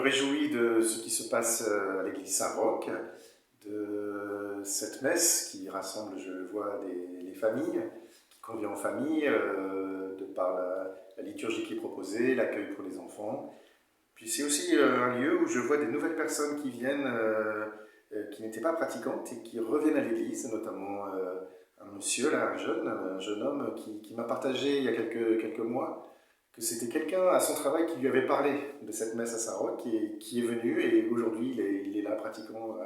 réjouis de ce qui se passe à l'église Saint-Roch, de cette messe qui rassemble, je le vois, les familles, qui convient aux familles, de par la liturgie qui est proposée, l'accueil pour les enfants. Puis c'est aussi un lieu où je vois des nouvelles personnes qui viennent, qui n'étaient pas pratiquantes et qui reviennent à l'église, notamment un monsieur, là, un jeune homme qui m'a partagé il y a quelques mois que c'était quelqu'un à son travail qui lui avait parlé de cette messe à Saint-Roch qui est venu et aujourd'hui il est là pratiquement.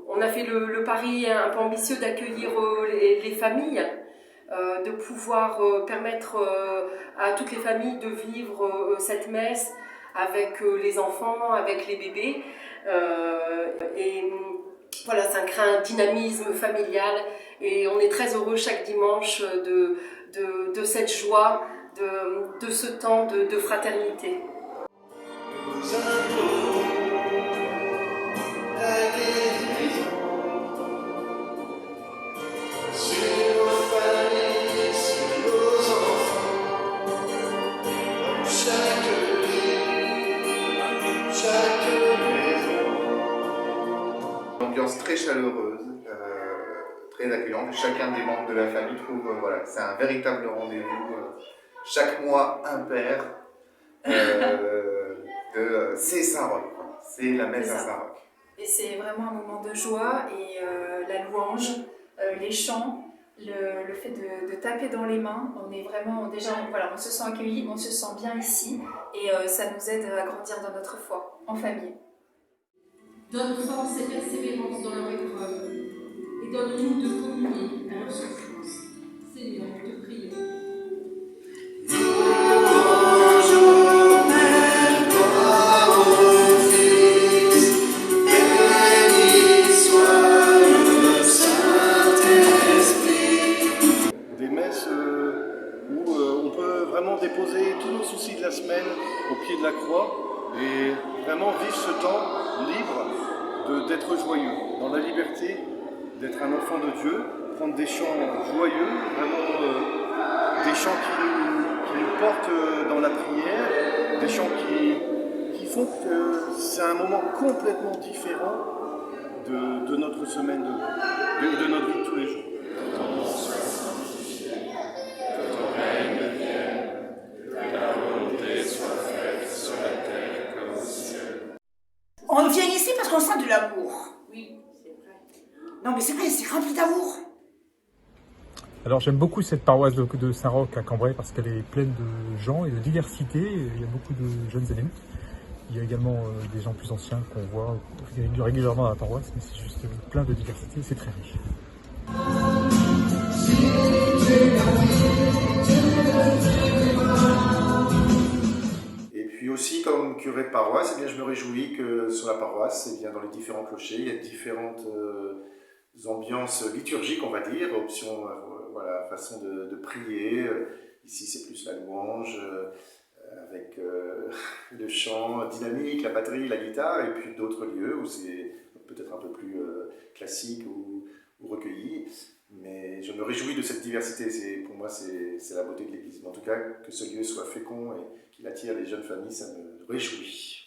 On a fait le pari un peu ambitieux d'accueillir les familles, de pouvoir permettre à toutes les familles de vivre cette messe avec les enfants, avec les bébés. Et voilà, ça crée un dynamisme familial et on est très heureux chaque dimanche de cette joie, de ce temps de fraternité. Ambiance très chaleureuse, très accueillante. Chacun des membres de la famille trouve voilà, c'est un véritable rendez-vous. Chaque mois impair c'est Saint-Roch, c'est la messe à Saint-Roch. Et c'est vraiment un moment de joie et la louange, les chants, le fait de taper dans les mains, on est vraiment déjà, voilà, on se sent accueilli, on se sent bien ici et ça nous aide à grandir dans notre foi, en famille. Donne force et persévérance dans leur épreuve, et donne-nous de communier à leur souffrance. Seigneur, nous te prions. Des messes où on peut vraiment déposer tous nos soucis de la semaine au pied de la croix et vraiment vivre ce temps libre d'être joyeux, dans la liberté d'être un enfant de Dieu, prendre des chants joyeux, vraiment des chants qui nous portent dans la prière, des chants qui font que c'est un moment complètement différent de notre semaine, de notre vie de tous les jours. On vient ici parce qu'on sent de l'amour. Oui, c'est vrai. Non mais c'est vrai, c'est rempli d'amour. Alors j'aime beaucoup cette paroisse de Saint-Roch à Cambrai parce qu'elle est pleine de gens et de diversité. Il y a beaucoup de jeunes adultes. Il y a également des gens plus anciens qu'on voit régulièrement à la paroisse, mais c'est juste plein de diversité, c'est très riche. Et puis aussi, comme curé de paroisse, eh bien, je me réjouis que sur la paroisse, eh bien, dans les différents clochers, il y a différentes ambiances liturgiques, on va dire, options, voilà, façon de prier. Ici, c'est plus la louange, avec le chant dynamique, la batterie, la guitare, et puis d'autres lieux où c'est peut-être un peu plus classique ou recueilli. Mais je me réjouis de cette diversité, pour moi c'est la beauté de l'Église. En tout cas, que ce lieu soit fécond et qu'il attire les jeunes familles, ça me réjouit.